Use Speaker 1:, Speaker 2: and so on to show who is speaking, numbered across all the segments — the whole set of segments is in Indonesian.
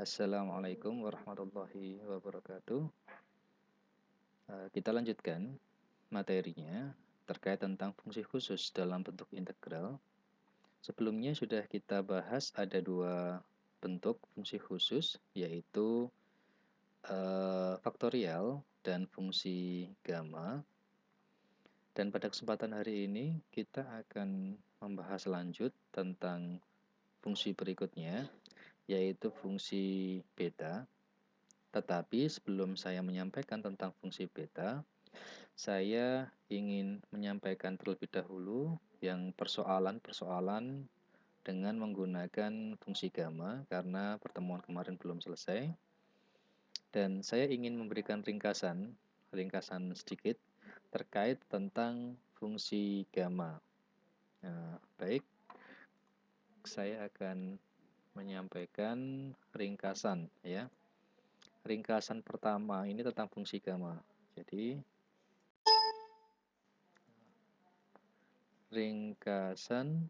Speaker 1: Assalamualaikum warahmatullahi wabarakatuh. Kita lanjutkan materinya terkait tentang fungsi khusus dalam bentuk integral. Sebelumnya sudah kita bahas ada dua bentuk fungsi khusus, yaitu faktorial dan fungsi gamma. Dan pada kesempatan hari ini kita akan membahas lanjut tentang fungsi berikutnya, yaitu fungsi beta. Tetapi sebelum saya menyampaikan tentang fungsi beta, saya ingin menyampaikan terlebih dahulu yang persoalan-persoalan dengan menggunakan fungsi gamma karena pertemuan kemarin belum selesai. Dan saya ingin memberikan ringkasan sedikit terkait tentang fungsi gamma. Nah, baik, saya akan menyampaikan ringkasan ya. Ringkasan pertama ini tentang fungsi gamma. Jadi ringkasan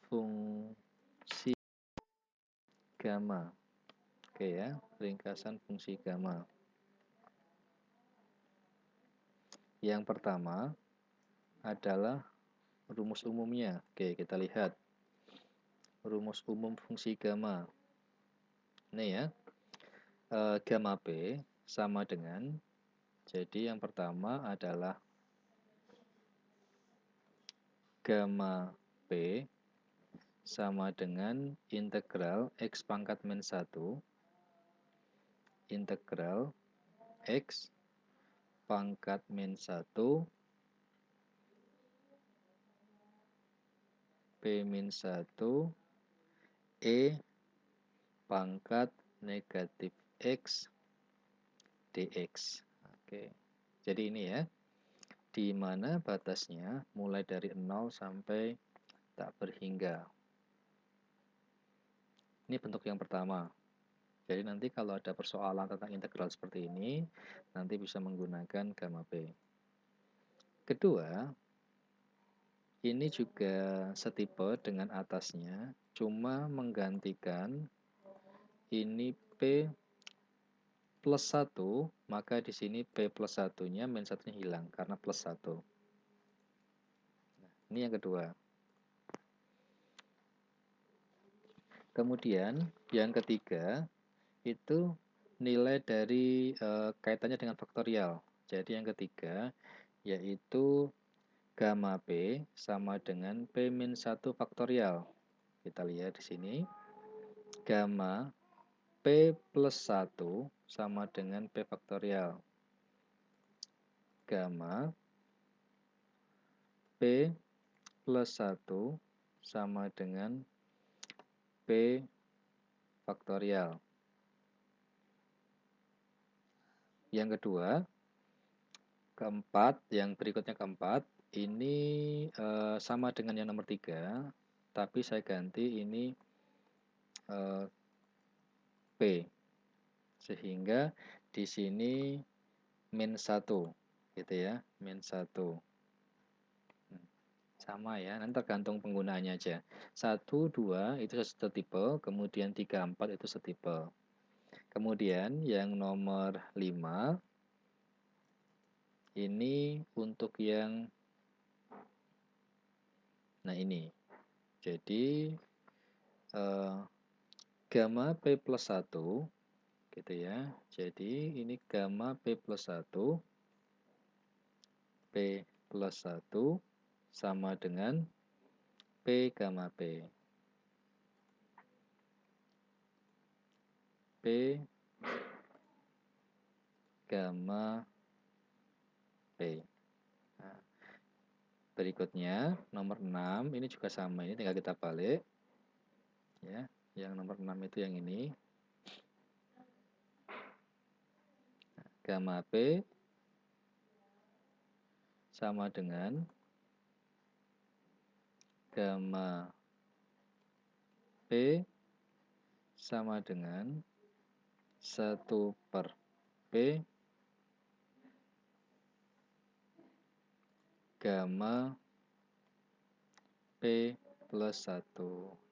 Speaker 1: fungsi gamma. Oke ya, ringkasan fungsi gamma. Yang pertama adalah rumus umumnya. Oke, kita lihat. Rumus umum fungsi gamma. Ini ya. Gamma P sama dengan, jadi yang pertama adalah gamma P sama dengan integral X pangkat min 1 integral X pangkat min 1 P min 1 E pangkat negatif X dx. Oke. Jadi ini ya, di mana batasnya mulai dari 0 sampai tak berhingga. Ini bentuk yang pertama. Jadi nanti kalau ada persoalan tentang integral seperti ini, nanti bisa menggunakan gamma P. Kedua, ini juga setipe dengan atasnya, cuma menggantikan ini P plus 1, maka di sini P plus 1-nya, min 1-nya hilang, karena plus 1. Nah, ini yang kedua. Kemudian, yang ketiga, itu nilai dari kaitannya dengan faktorial. Jadi yang ketiga, yaitu gamma P sama dengan P min 1 faktorial. Kita lihat di sini. Gamma P plus 1 sama dengan P faktorial. Gamma P plus 1 sama dengan P faktorial. Yang kedua, keempat, yang berikutnya keempat, ini sama dengan yang nomor 3, tapi saya ganti ini P. Sehingga di sini min 1, gitu ya, min 1. Sama ya, nanti tergantung penggunaannya aja. 1, 2 itu setipe, kemudian 3, 4 itu setipe. Kemudian yang nomor 5, ini untuk yang, nah ini. Jadi, gamma P plus 1, gitu ya. Jadi, ini gamma P plus 1, P plus 1 sama dengan P gamma P. P gamma P. Nah, berikutnya nomor 6 ini juga sama, ini tinggal kita balik ya. Yang nomor 6 itu yang ini. Gamma P sama dengan gamma P sama dengan 1 per P gamma P plus 1.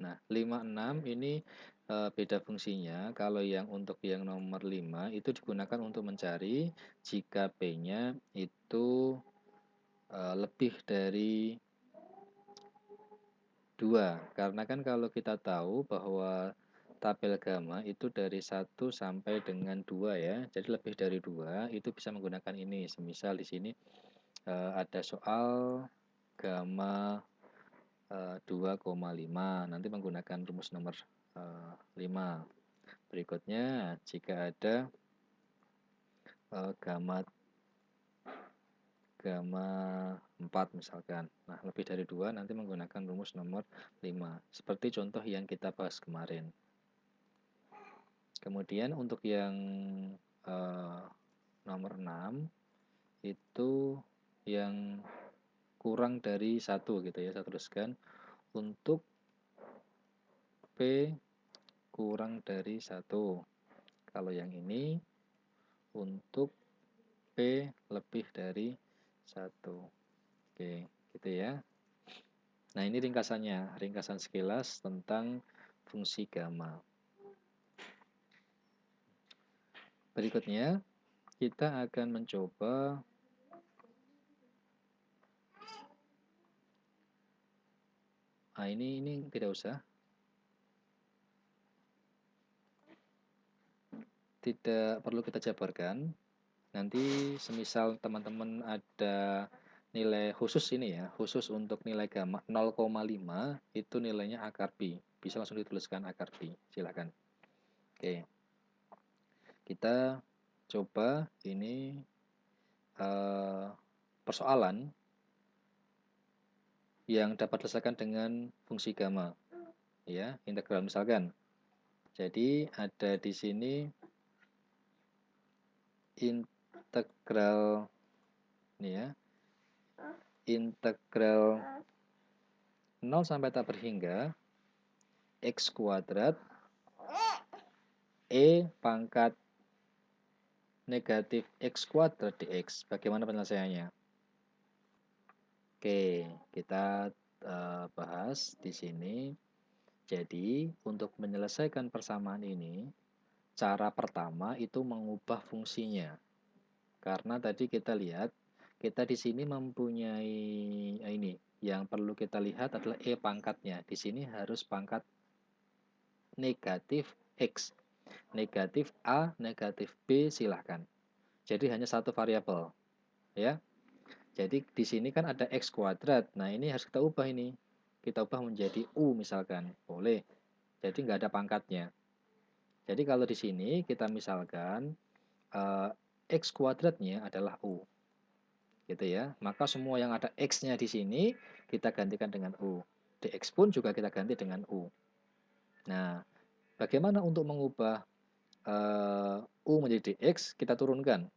Speaker 1: Nah, 56 ini beda fungsinya. Kalau yang untuk yang nomor 5 itu digunakan untuk mencari jika P-nya itu lebih dari 2. Karena kan kalau kita tahu bahwa tabel gamma itu dari 1 sampai dengan 2 ya. Jadi lebih dari 2 itu bisa menggunakan ini. Semisal di sini ada soal gamma 2,5, nanti menggunakan rumus nomor 5. Berikutnya jika ada gamma 4 misalkan. Nah, lebih dari 2 nanti menggunakan rumus nomor 5. Seperti contoh yang kita bahas kemarin. Kemudian untuk yang nomor 6 itu yang kurang dari 1 gitu ya, saya tuliskan. Untuk P kurang dari 1. Kalau yang ini untuk P lebih dari 1. Oke, gitu ya. Nah, ini ringkasannya, ringkasan sekilas tentang fungsi gamma. Berikutnya, kita akan mencoba ini tidak usah. Tidak perlu kita jabarkan. Nanti semisal teman-teman ada nilai khusus ini ya, khusus untuk nilai gamma 0,5 itu nilainya akar pi. Bisa langsung dituliskan akar pi. Silakan. Oke. Kita coba ini persoalan yang dapat diselesaikan dengan fungsi gamma, ya, integral misalkan. Jadi ada di sini integral ini ya, integral 0 sampai tak berhingga x kuadrat e pangkat negatif x kuadrat dx. Bagaimana penyelesaiannya? Oke, kita bahas di sini. Jadi, untuk menyelesaikan persamaan ini, cara pertama itu mengubah fungsinya. Karena tadi kita lihat, kita di sini mempunyai ini, yang perlu kita lihat adalah e pangkatnya. Di sini harus pangkat negatif x. Negatif A, negatif B, silahkan. Jadi hanya satu variabel, ya. Jadi di sini kan ada x kuadrat. Nah, ini harus kita ubah ini. Kita ubah menjadi u misalkan. Boleh. Jadi nggak ada pangkatnya. Jadi kalau di sini kita misalkan x kuadratnya adalah u. Gitu ya. Maka semua yang ada x-nya di sini kita gantikan dengan u. Dx pun juga kita ganti dengan u. Nah, bagaimana untuk mengubah u menjadi dx? Kita turunkan.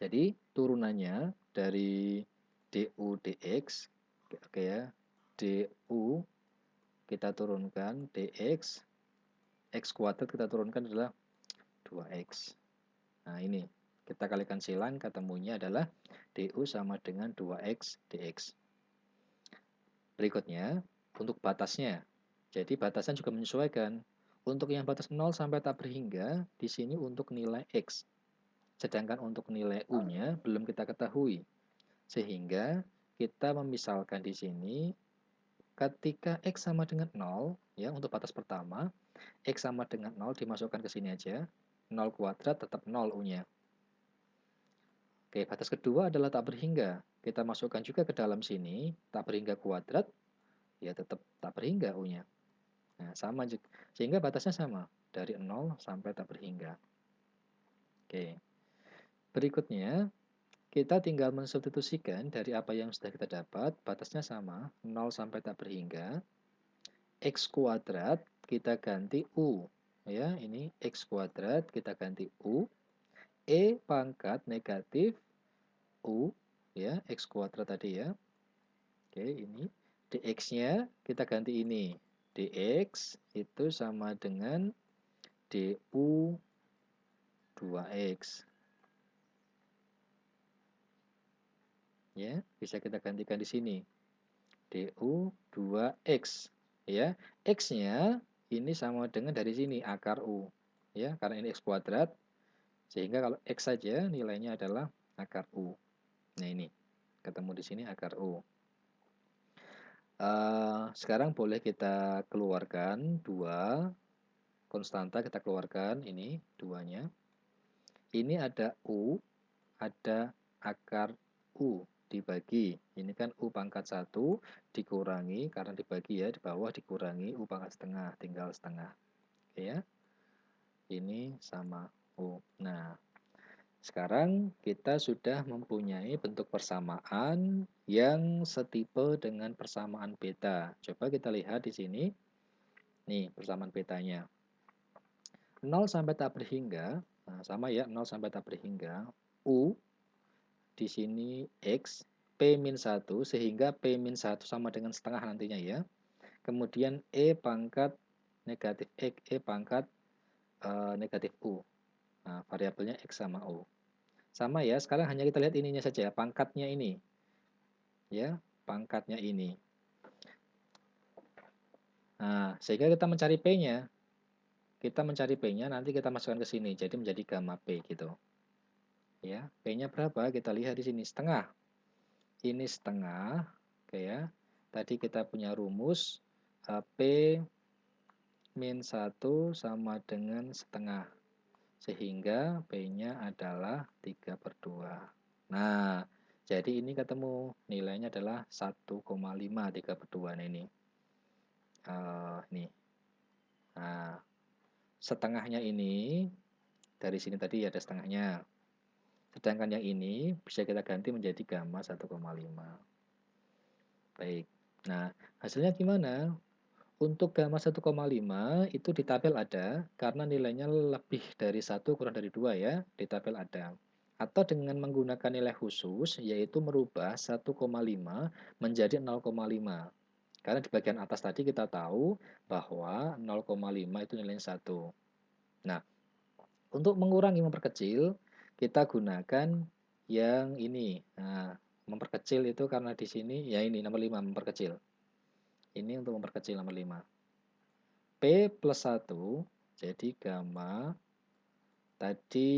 Speaker 1: Jadi turunannya dari du dx, oke ya, du kita turunkan dx, x kuadrat kita turunkan adalah 2x. Nah ini kita kalikan silang, ketemunya adalah du sama dengan 2x dx. Berikutnya untuk batasnya. Jadi batasnya juga menyesuaikan. Untuk yang batas 0 sampai tak berhingga, di sini untuk nilai x. Sedangkan untuk nilai u-nya belum kita ketahui. Sehingga kita memisalkan di sini ketika x sama dengan 0, ya untuk batas pertama, x sama dengan 0 dimasukkan ke sini aja. 0 kuadrat tetap 0 u-nya. Oke, batas kedua adalah tak berhingga. Kita masukkan juga ke dalam sini, tak berhingga kuadrat, ya tetap tak berhingga u-nya. Nah, sama juga. Sehingga batasnya sama, dari 0 sampai tak berhingga. Oke. Berikutnya, kita tinggal mensubstitusikan dari apa yang sudah kita dapat, batasnya sama, 0 sampai tak berhingga. X kuadrat kita ganti U. Ya, ini X kuadrat kita ganti U. E pangkat negatif U. Ya, X kuadrat tadi ya. Oke, ini. dx-nya kita ganti ini. dx itu sama dengan du 2x. Ya, bisa kita gantikan di sini. DU 2X. Ya, X-nya ini sama dengan dari sini akar U. Ya, karena ini X kuadrat, sehingga kalau X saja nilainya adalah akar U. Nah, ini ketemu di sini akar U. Sekarang boleh kita keluarkan dua konstanta, kita keluarkan ini duanya. Ini ada U, ada akar U dibagi. Ini kan U pangkat 1 dikurangi, karena dibagi ya, di bawah dikurangi U pangkat setengah, tinggal setengah. Oke ya. Ini sama U. Nah, sekarang kita sudah mempunyai bentuk persamaan yang setipe dengan persamaan beta. Coba kita lihat di sini. Nih, persamaan betanya. 0 sampai tak berhingga, nah sama ya, 0 sampai tak berhingga, U di sini X, P-1, sehingga P-1 sama dengan setengah nantinya ya. Kemudian E pangkat negatif X, E pangkat negatif U. Nah, variabelnya X sama U. Sama ya, sekarang hanya kita lihat ininya saja, pangkatnya ini. Ya, pangkatnya ini. Nah, sehingga kita mencari P-nya. Kita mencari P-nya, nanti kita masukkan ke sini, jadi menjadi gamma P gitu. Ya, P-nya berapa? Kita lihat di sini, setengah. Ini setengah, oke ya. Tadi kita punya rumus P-1 sama dengan setengah. Sehingga P-nya adalah 3/2. Nah, jadi ini ketemu nilainya adalah 1,5 3/2 ini. Nih. Nah, setengahnya ini dari sini tadi ada setengahnya. Sedangkan yang ini bisa kita ganti menjadi gamma 1,5. Baik. Nah, hasilnya gimana? Untuk gamma 1,5 itu di tabel ada, karena nilainya lebih dari 1 kurang dari 2 ya, di tabel ada. Atau dengan menggunakan nilai khusus, yaitu merubah 1,5 menjadi 0,5. Karena di bagian atas tadi kita tahu bahwa 0,5 itu nilainya 1. Nah, untuk mengurangi memperkecil, kita gunakan yang ini. Nah, memperkecil itu karena di sini, ya ini nomor 5, memperkecil. Ini untuk memperkecil nomor 5. P plus 1, jadi gamma tadi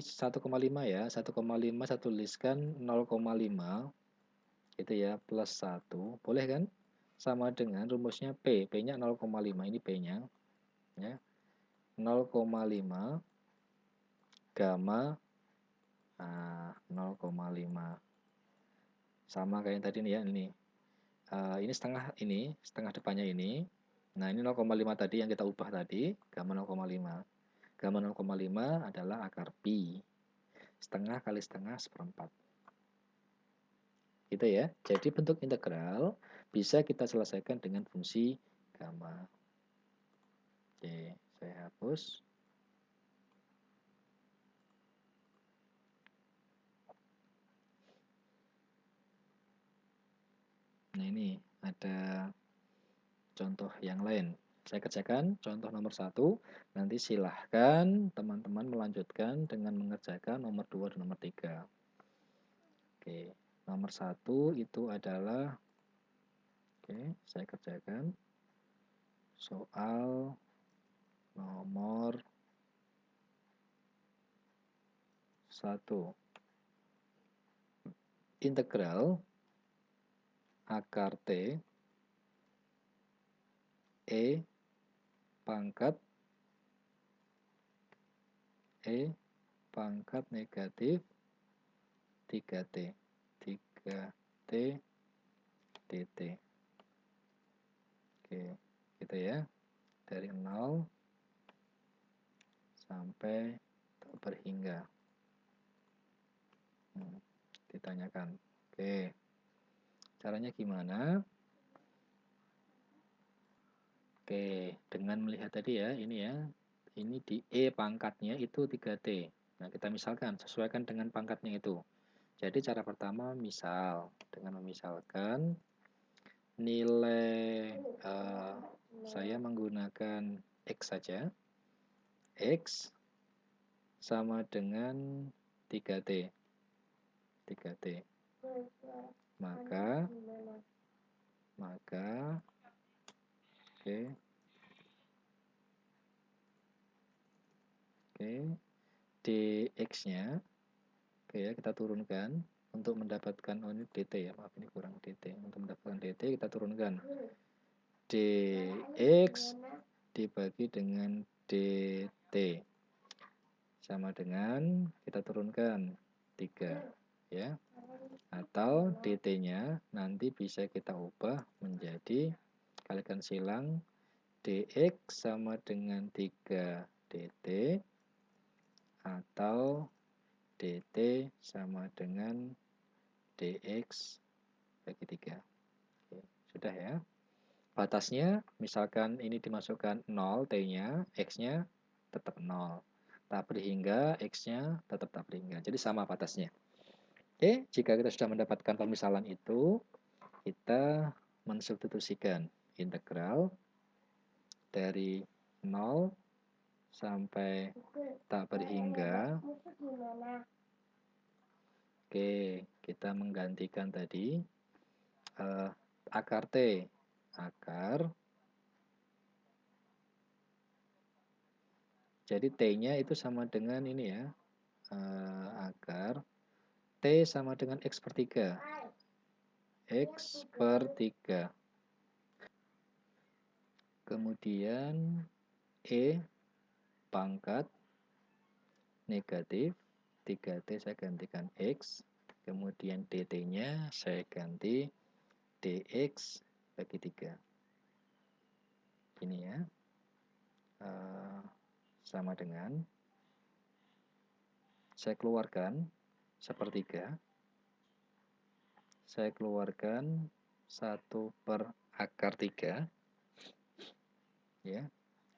Speaker 1: 1,5 ya, 1,5 saya tuliskan 0,5 itu ya, plus 1, boleh kan? Sama dengan rumusnya P, P-nya 0,5, ini P-nya ya. 0,5 gamma 0,5 sama kayak yang tadi nih ya, ini setengah depannya ini. Nah, ini 0,5 tadi yang kita ubah tadi, gamma 0,5. Gamma 0,5 adalah akar pi. Setengah kali setengah seperempat. Gitu ya. Jadi bentuk integral bisa kita selesaikan dengan fungsi gamma. Oke, saya hapus. Nah, ini ada contoh yang lain. Saya kerjakan contoh nomor 1. Nanti silahkan teman-teman melanjutkan dengan mengerjakan nomor 2 dan nomor 3. Oke, nomor 1 itu adalah, oke, saya kerjakan soal nomor 1. Integral akar T E pangkat negatif 3T 3T dt. Oke, gitu ya. Dari 0 sampai berhingga. Ditanyakan. Oke. Caranya gimana? Oke, dengan melihat tadi ya, ini ya. Ini di E pangkatnya itu 3T. Nah, kita misalkan, sesuaikan dengan pangkatnya itu. Jadi cara pertama misal, dengan memisalkan nilai saya menggunakan X saja. X sama dengan 3T. 3T. Maka maka dx-nya ya kita turunkan untuk mendapatkan ini dt ya, maaf ini kurang dt. Untuk mendapatkan dt kita turunkan dx dibagi dengan dt sama dengan kita turunkan 3 ya. Atau dt-nya nanti bisa kita ubah menjadi kalikan silang dx sama dengan 3 dt atau dt sama dengan dx bagi 3. Oke, sudah ya. Batasnya misalkan ini dimasukkan 0 t-nya, x-nya tetap 0. Tak berhingga, x-nya tetap tak berhingga. Jadi sama batasnya. Oke, jika kita sudah mendapatkan pemisalan itu, kita mensubstitusikan integral dari 0 sampai tak berhingga. Oke, kita menggantikan tadi akar T. Jadi T-nya itu sama dengan ini ya, akar T sama dengan X per 3. X per 3. Kemudian E pangkat negatif 3T saya gantikan X, kemudian dt-nya saya ganti dx bagi 3. Ini ya, sama dengan saya keluarkan sepertiga, saya keluarkan 1 per akar 3 ya,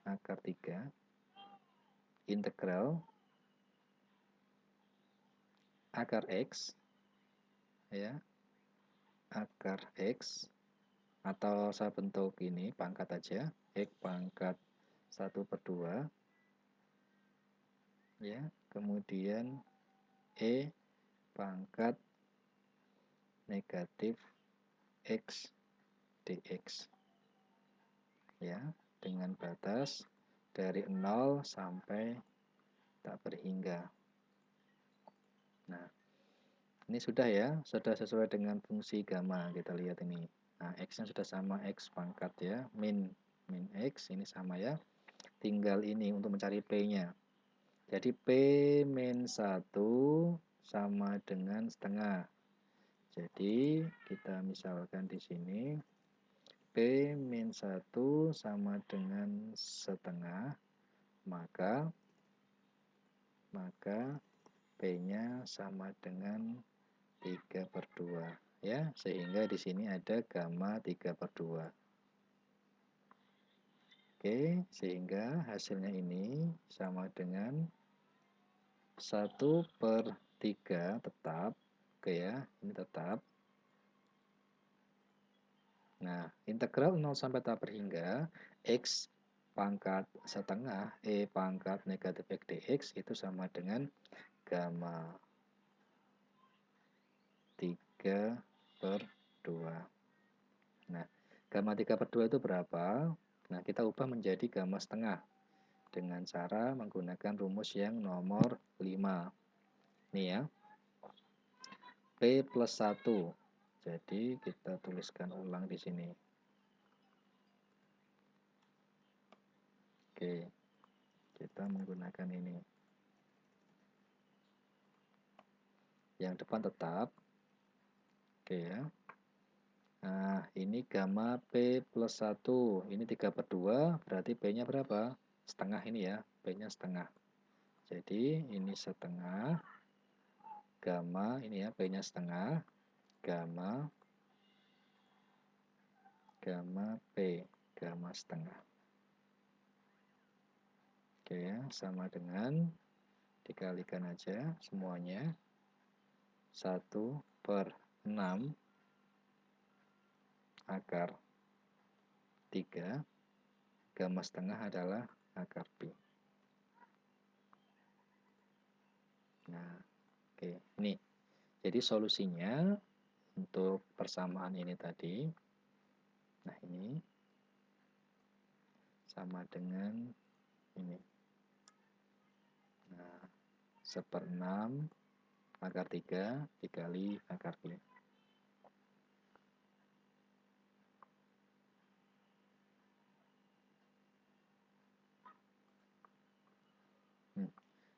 Speaker 1: akar 3 integral akar X ya, akar X, atau saya bentuk ini pangkat aja, X pangkat 1/2 ya, kemudian E pangkat negatif X dx ya, dengan batas dari 0 sampai tak berhingga. Nah, ini sudah ya, sudah sesuai dengan fungsi gamma. Kita lihat ini. Nah, x-nya sudah sama x pangkat ya, min x ini sama ya. Tinggal ini untuk mencari p-nya. Jadi p min 1 sama dengan setengah. Jadi kita misalkan di sini p min 1 sama dengan setengah, maka p-nya sama dengan 3/2 ya, sehingga di sini ada gamma 3/2. Oke, sehingga hasilnya ini sama dengan 1/3 tetap. Oke ya, ini tetap. Nah, integral 0 sampai tak berhingga x pangkat setengah e pangkat negatif x dx itu sama dengan gamma 3/2. Nah, gamma 3/2 itu berapa? Nah, kita ubah menjadi gamma setengah dengan cara menggunakan rumus yang nomor 5. Nih ya, P plus 1. Jadi, kita tuliskan ulang di sini. Oke, kita menggunakan ini. Yang depan tetap. Oke ya. Nah, ini gamma P plus 1. Ini 3/2, berarti P-nya berapa? Setengah ini ya, P-nya setengah. Jadi, ini setengah. Gamma, ini ya, P-nya setengah. Gamma P, gamma setengah. Oke ya, sama dengan dikalikan aja semuanya. 1/6 akar 3, gamma setengah adalah akar P. Nah, oke, ini. Jadi solusinya untuk persamaan ini tadi, Nah, ini sama dengan ini. Nah, 1/6 akar 3 dikali akar 3.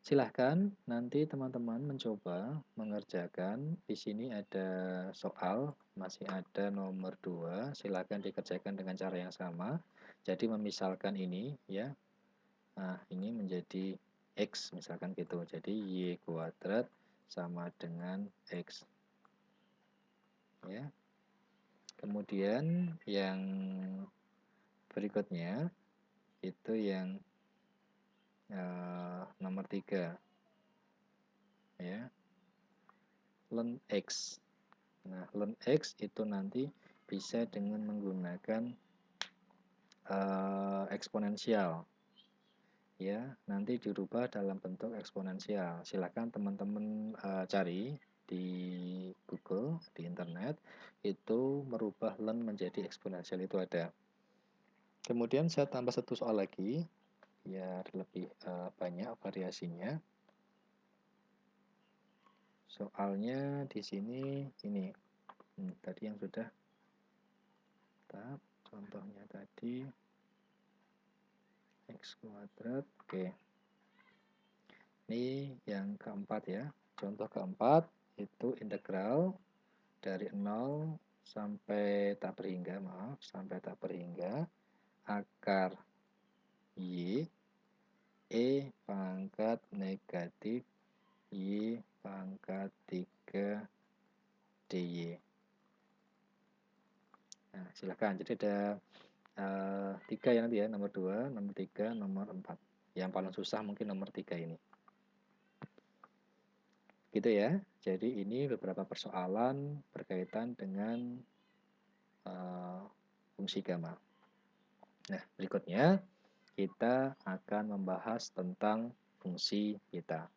Speaker 1: Silahkan nanti teman-teman mencoba mengerjakan. Di sini ada soal, masih ada nomor 2. Silahkan dikerjakan dengan cara yang sama. Jadi memisalkan ini ya. Nah, ini menjadi X misalkan gitu. Jadi Y kuadrat sama dengan X. Ya. Kemudian yang berikutnya itu yang nomor 3 ya, ln X. Nah, ln X itu nanti bisa dengan menggunakan eksponensial ya, nanti dirubah dalam bentuk eksponensial. Silakan teman-teman cari di Google, di internet, itu merubah ln menjadi eksponensial itu ada. Kemudian saya tambah satu soal lagi biar lebih banyak variasinya. Soalnya di sini ini tadi yang sudah contohnya tadi X kuadrat. Oke, ini yang keempat ya. Contoh keempat itu integral dari 0 sampai tak berhingga, sampai tak berhingga akar Y E pangkat negatif Y pangkat 3 DY. Nah, silakan. Jadi ada 3 ya nanti ya, nomor 2, nomor 3, nomor 4. Yang paling susah mungkin nomor 3 ini. Gitu ya. Jadi ini beberapa persoalan berkaitan dengan fungsi gamma. Nah, berikutnya kita akan membahas tentang fungsi beta.